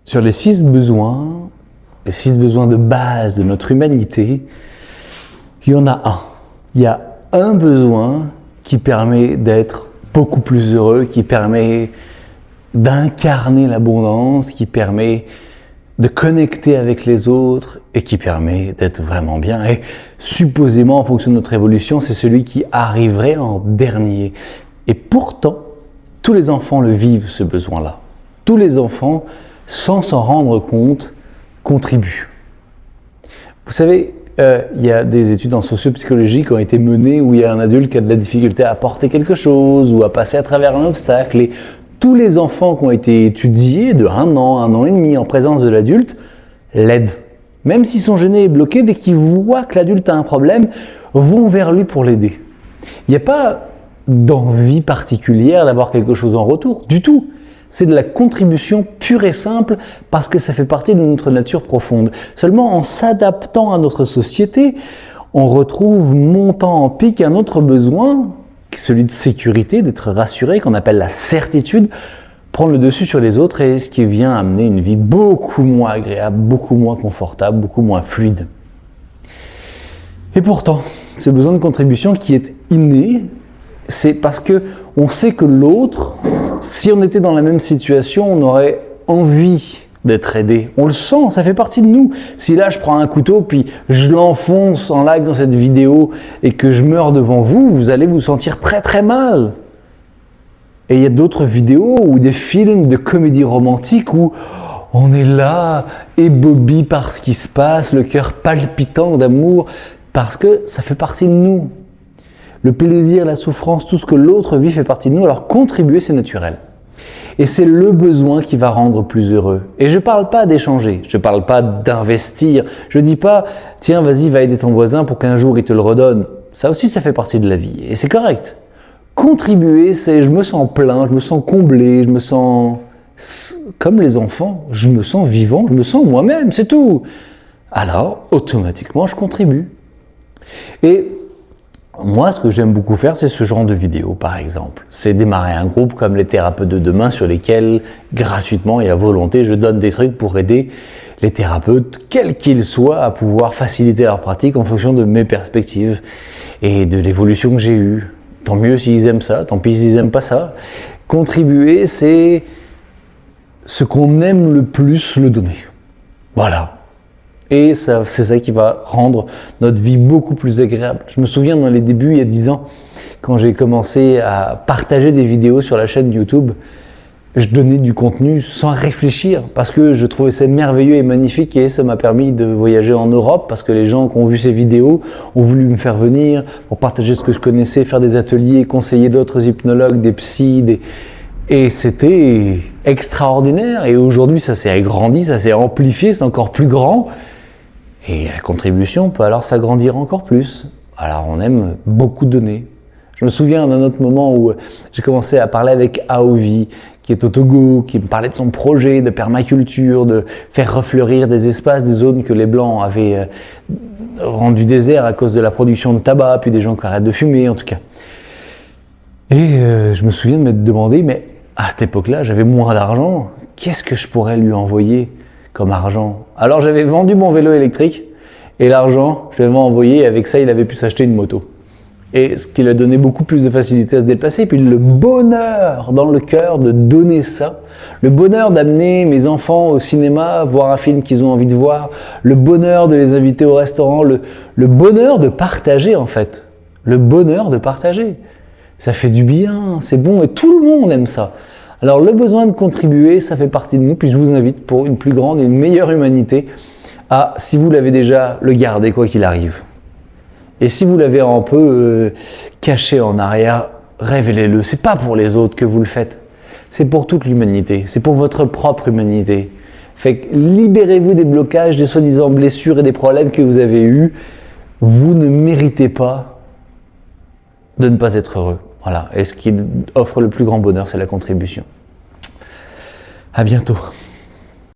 sur les 6 besoins de base de notre humanité, il y en a un. Il y a un besoin qui permet d'être beaucoup plus heureux, qui permet d'incarner l'abondance, qui permet de connecter avec les autres et qui permet d'être vraiment bien. Et supposément, en fonction de notre évolution, c'est celui qui arriverait en dernier. Et pourtant, tous les enfants le vivent, ce besoin-là. Tous les enfants, sans s'en rendre compte, contribuent. Vous savez, il y a des études en sociopsychologie qui ont été menées où il y a un adulte qui a de la difficulté à porter quelque chose ou à passer à travers un obstacle. Et tous les enfants qui ont été étudiés de 1 an et demi en présence de l'adulte l'aident. Même s'ils sont gênés et bloqués, dès qu'ils voient que l'adulte a un problème, vont vers lui pour l'aider. Il n'y a pas d'envie particulière d'avoir quelque chose en retour, du tout. C'est de la contribution pure et simple parce que ça fait partie de notre nature profonde. Seulement en s'adaptant à notre société, on retrouve montant en pic un autre besoin, celui de sécurité, d'être rassuré, qu'on appelle la certitude, prendre le dessus sur les autres et ce qui vient amener une vie beaucoup moins agréable, beaucoup moins confortable, beaucoup moins fluide. Et pourtant, ce besoin de contribution qui est inné, c'est parce que on sait que l'autre, si on était dans la même situation, on aurait envie d'être aidé. On le sent, ça fait partie de nous. Si là, je prends un couteau, puis je l'enfonce en live dans cette vidéo et que je meurs devant vous, vous allez vous sentir très très mal. Et il y a d'autres vidéos ou des films de comédie romantique où on est là, ébobie par ce qui se passe, le cœur palpitant d'amour, parce que ça fait partie de nous. Le plaisir, la souffrance, tout ce que l'autre vit fait partie de nous, alors contribuer, c'est naturel. Et c'est le besoin qui va rendre plus heureux. Et je ne parle pas d'échanger, je ne parle pas d'investir, je ne dis pas « tiens, vas-y, va aider ton voisin pour qu'un jour il te le redonne ». Ça aussi, ça fait partie de la vie et c'est correct. Contribuer, c'est je me sens plein, je me sens comblé, je me sens comme les enfants, je me sens vivant, je me sens moi-même, c'est tout. Alors, automatiquement, je contribue. Et moi, ce que j'aime beaucoup faire, c'est ce genre de vidéos, par exemple. C'est démarrer un groupe comme les thérapeutes de demain sur lesquels, gratuitement et à volonté, je donne des trucs pour aider les thérapeutes, quels qu'ils soient, à pouvoir faciliter leur pratique en fonction de mes perspectives et de l'évolution que j'ai eue. Tant mieux s'ils aiment ça, tant pis s'ils n'aiment pas ça. Contribuer, c'est ce qu'on aime le plus le donner. Voilà. Et c'est ça qui va rendre notre vie beaucoup plus agréable. Je me souviens dans les débuts, il y a 10 ans, quand j'ai commencé à partager des vidéos sur la chaîne YouTube, je donnais du contenu sans réfléchir parce que je trouvais ça merveilleux et magnifique et ça m'a permis de voyager en Europe parce que les gens qui ont vu ces vidéos ont voulu me faire venir pour partager ce que je connaissais, faire des ateliers, conseiller d'autres hypnologues, des psys, et c'était extraordinaire. Et aujourd'hui, ça s'est agrandi, ça s'est amplifié, c'est encore plus grand. Et la contribution peut alors s'agrandir encore plus. Alors on aime beaucoup donner. Je me souviens d'un autre moment où j'ai commencé à parler avec Aovi, qui est au Togo, qui me parlait de son projet de permaculture, de faire refleurir des espaces, des zones que les Blancs avaient rendues déserts à cause de la production de tabac, puis des gens qui arrêtent de fumer en tout cas. Et je me souviens de m'être demandé, mais à cette époque-là, j'avais moins d'argent, qu'est-ce que je pourrais lui envoyer comme argent? Alors j'avais vendu mon vélo électrique et l'argent, je l'avais envoyé et avec ça, il avait pu s'acheter une moto. Et ce qui lui a donné beaucoup plus de facilité à se déplacer. Et puis le bonheur dans le cœur de donner ça, le bonheur d'amener mes enfants au cinéma, voir un film qu'ils ont envie de voir, le bonheur de les inviter au restaurant, le bonheur de partager en fait. Le bonheur de partager. Ça fait du bien, c'est bon et tout le monde aime ça. Alors le besoin de contribuer, ça fait partie de nous. Puis je vous invite pour une plus grande et une meilleure humanité à, si vous l'avez déjà, le garder quoi qu'il arrive. Et si vous l'avez un peu caché en arrière, révélez-le. C'est pas pour les autres que vous le faites. C'est pour toute l'humanité. C'est pour votre propre humanité. Fait que libérez-vous des blocages, des soi-disant blessures et des problèmes que vous avez eus. Vous ne méritez pas de ne pas être heureux. Voilà. Et ce qui offre le plus grand bonheur, c'est la contribution. À bientôt.